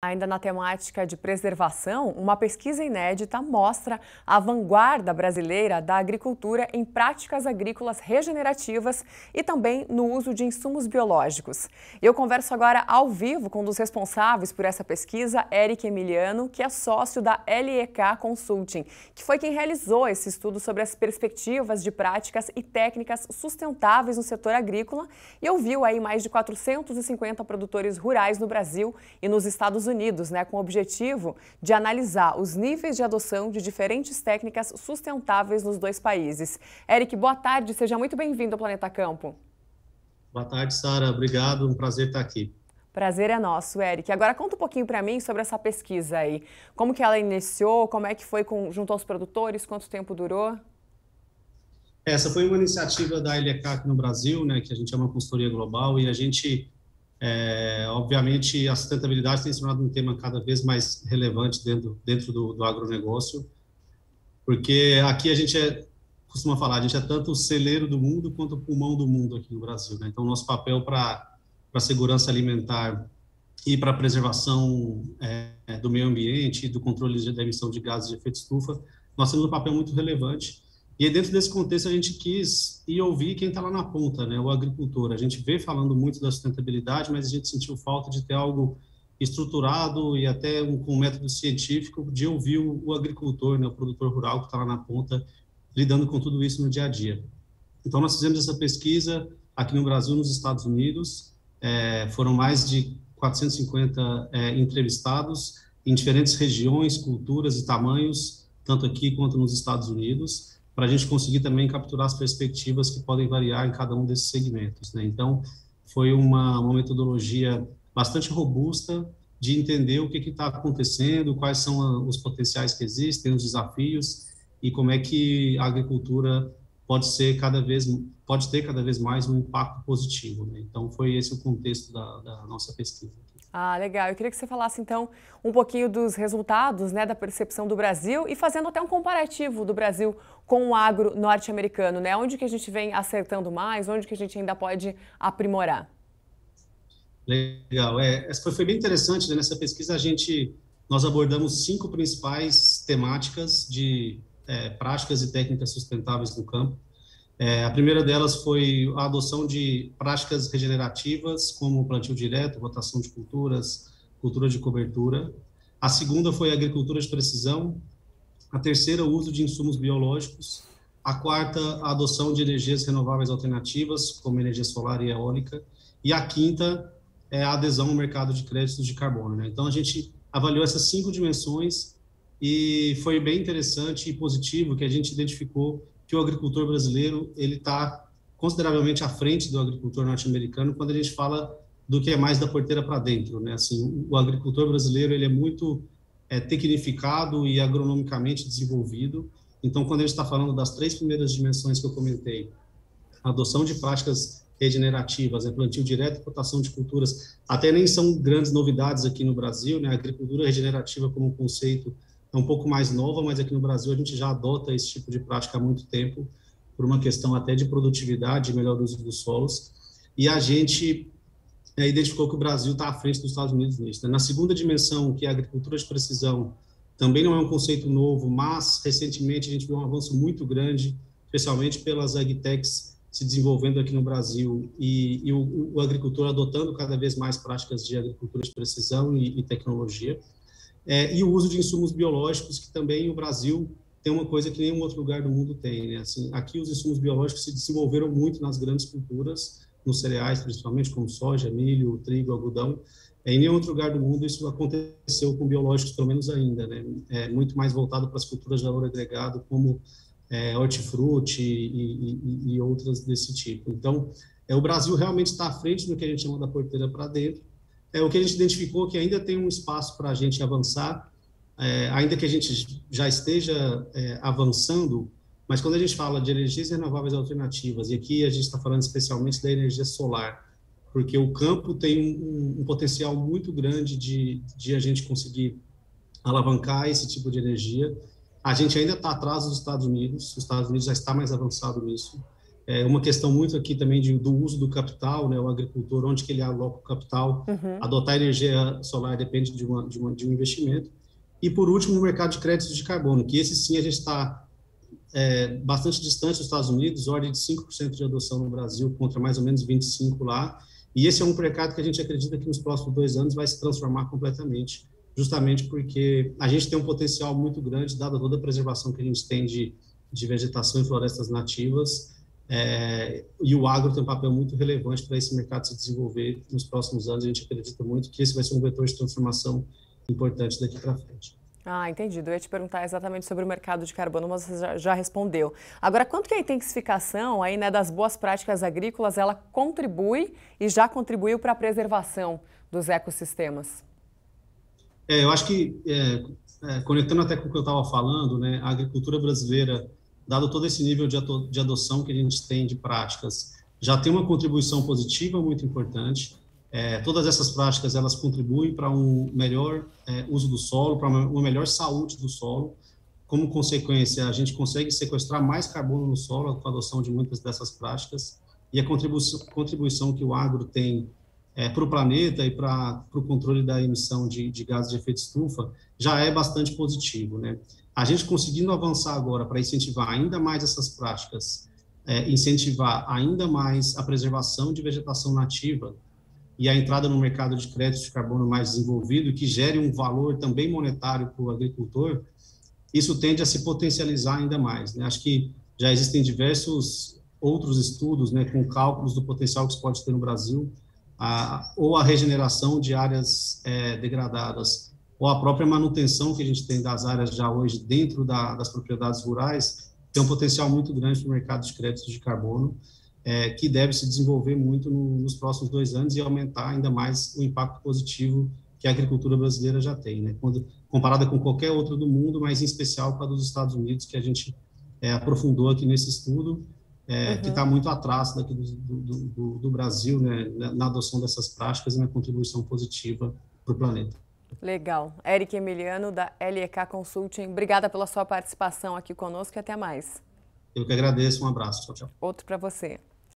Ainda na temática de preservação, uma pesquisa inédita mostra a vanguarda brasileira da agricultura em práticas agrícolas regenerativas e também no uso de insumos biológicos. Eu converso agora ao vivo com um dos responsáveis por essa pesquisa, Eric Emiliano, que é sócio da LEK Consulting, que foi quem realizou esse estudo sobre as perspectivas de práticas e técnicas sustentáveis no setor agrícola e ouviu aí mais de 450 produtores rurais no Brasil e nos Estados Unidos, com o objetivo de analisar os níveis de adoção de diferentes técnicas sustentáveis nos dois países. Eric, boa tarde, seja muito bem-vindo ao Planeta Campo. Boa tarde, Sara. Obrigado, um prazer estar aqui. Prazer é nosso, Eric. Agora conta um pouquinho para mim sobre essa pesquisa aí. Como que ela iniciou, como é que foi junto aos produtores, quanto tempo durou? Essa foi uma iniciativa da LEK aqui no Brasil, que a gente é uma consultoria global e a gente... obviamente, a sustentabilidade tem se tornado um tema cada vez mais relevante dentro do agronegócio, porque aqui a gente costuma falar, a gente é tanto o celeiro do mundo quanto o pulmão do mundo aqui no Brasil. Então, nosso papel para a segurança alimentar e para a preservação do meio ambiente e do controle da emissão de gases de efeito estufa, nós temos um papel muito relevante. E dentro desse contexto a gente quis ir ouvir quem está lá na ponta, o agricultor. A gente vê falando muito da sustentabilidade, mas a gente sentiu falta de ter algo estruturado e até com um método científico de ouvir o agricultor, o produtor rural que está lá na ponta, lidando com tudo isso no dia a dia. Então nós fizemos essa pesquisa aqui no Brasil, nos Estados Unidos, foram mais de 450 entrevistados em diferentes regiões, culturas e tamanhos, tanto aqui quanto nos Estados Unidos, para a gente conseguir também capturar as perspectivas que podem variar em cada um desses segmentos. Então, foi uma metodologia bastante robusta de entender o que está acontecendo, quais são os potenciais que existem, os desafios e como é que a agricultura pode ter cada vez mais um impacto positivo. Então, foi esse o contexto da nossa pesquisa. Ah, legal. Eu queria que você falasse, então, um pouquinho dos resultados, da percepção do Brasil e fazendo até um comparativo do Brasil com o agro norte-americano, Onde que a gente vem acertando mais, onde que a gente ainda pode aprimorar? Legal. Foi bem interessante, nessa pesquisa nós abordamos 5 principais temáticas de práticas e técnicas sustentáveis no campo. A primeira delas foi a adoção de práticas regenerativas, como plantio direto, rotação de culturas, cultura de cobertura. A segunda foi a agricultura de precisão. A terceira, o uso de insumos biológicos. A quarta, a adoção de energias renováveis alternativas, como energia solar e eólica. E a quinta é a adesão ao mercado de créditos de carbono. Então, a gente avaliou essas 5 dimensões e foi bem interessante e positivo que a gente identificou que o agricultor brasileiro ele está consideravelmente à frente do agricultor norte-americano quando a gente fala do que é mais da porteira para dentro, o agricultor brasileiro ele é muito tecnificado e agronomicamente desenvolvido. Então, quando a gente está falando das 3 primeiras dimensões que eu comentei, a adoção de práticas regenerativas, plantio direto e rotação de culturas, até nem são grandes novidades aqui no Brasil, A agricultura regenerativa como conceito é um pouco mais nova, mas aqui no Brasil a gente já adota esse tipo de prática há muito tempo, por uma questão até de produtividade e melhor uso dos solos. E a gente identificou que o Brasil está à frente dos Estados Unidos nisso. Na segunda dimensão, que é a agricultura de precisão, também não é um conceito novo, mas recentemente a gente viu um avanço muito grande, especialmente pelas agtechs se desenvolvendo aqui no Brasil e o agricultor adotando cada vez mais práticas de agricultura de precisão e tecnologia. E o uso de insumos biológicos, que também o Brasil tem uma coisa que nenhum outro lugar do mundo tem. Aqui os insumos biológicos se desenvolveram muito nas grandes culturas, nos cereais principalmente, como soja, milho, trigo, algodão. Em nenhum outro lugar do mundo isso aconteceu com biológicos, pelo menos ainda. Muito mais voltado para as culturas de valor agregado, como hortifruti e outras desse tipo. Então, o Brasil realmente está à frente do que a gente chama da porteira para dentro. O que a gente identificou que ainda tem um espaço para a gente avançar, ainda que a gente já esteja avançando, mas quando a gente fala de energias renováveis alternativas, e aqui a gente está falando especialmente da energia solar, porque o campo tem um potencial muito grande de a gente conseguir alavancar esse tipo de energia. A gente ainda está atrás dos Estados Unidos, os Estados Unidos já está mais avançado nisso, Uma questão muito aqui também do uso do capital, né? O agricultor, onde que ele aloca o capital, adotar energia solar depende de um investimento. E, por último, o mercado de créditos de carbono, que esse sim a gente está bastante distante dos Estados Unidos, ordem de 5% de adoção no Brasil, contra mais ou menos 25% lá. E esse é um mercado que a gente acredita que nos próximos 2 anos vai se transformar completamente, justamente porque a gente tem um potencial muito grande, dada toda a preservação que a gente tem de vegetação e florestas nativas, e o agro tem um papel muito relevante para esse mercado se desenvolver nos próximos anos. A gente acredita muito que esse vai ser um vetor de transformação importante daqui para frente. Ah, entendido. Eu ia te perguntar exatamente sobre o mercado de carbono, mas você já respondeu. Agora, quanto que a intensificação aí, né, das boas práticas agrícolas, ela contribui e já contribuiu para a preservação dos ecossistemas? Eu acho que, conectando até com o que eu estava falando, né, a agricultura brasileira, dado todo esse nível de adoção que a gente tem de práticas, já tem uma contribuição positiva muito importante. Todas essas práticas, elas contribuem para um melhor uso do solo, para uma melhor saúde do solo. Como consequência, a gente consegue sequestrar mais carbono no solo com a adoção de muitas dessas práticas, e a contribuição que o agro tem para o planeta e para o controle da emissão de gases de efeito estufa já é bastante positivo, né? A gente conseguindo avançar agora para incentivar ainda mais essas práticas, incentivar ainda mais a preservação de vegetação nativa e a entrada no mercado de créditos de carbono mais desenvolvido, que gere um valor também monetário para o agricultor, isso tende a se potencializar ainda mais, né? Acho que já existem diversos outros estudos, né, com cálculos do potencial que isso pode ter no Brasil, ou a regeneração de áreas degradadas, ou a própria manutenção que a gente tem das áreas já hoje dentro das propriedades rurais, tem um potencial muito grande para o mercado de créditos de carbono, que deve se desenvolver muito nos próximos 2 anos e aumentar ainda mais o impacto positivo que a agricultura brasileira já tem, né? Comparada com qualquer outra do mundo, mas em especial com a dos Estados Unidos, que a gente aprofundou aqui nesse estudo, que está muito atrás daqui do Brasil, né, na adoção dessas práticas e na contribuição positiva para o planeta. Legal. Eric Emiliano, da LEK Consulting, obrigada pela sua participação aqui conosco e até mais. Eu que agradeço, um abraço, tchau, tchau. Outro para você.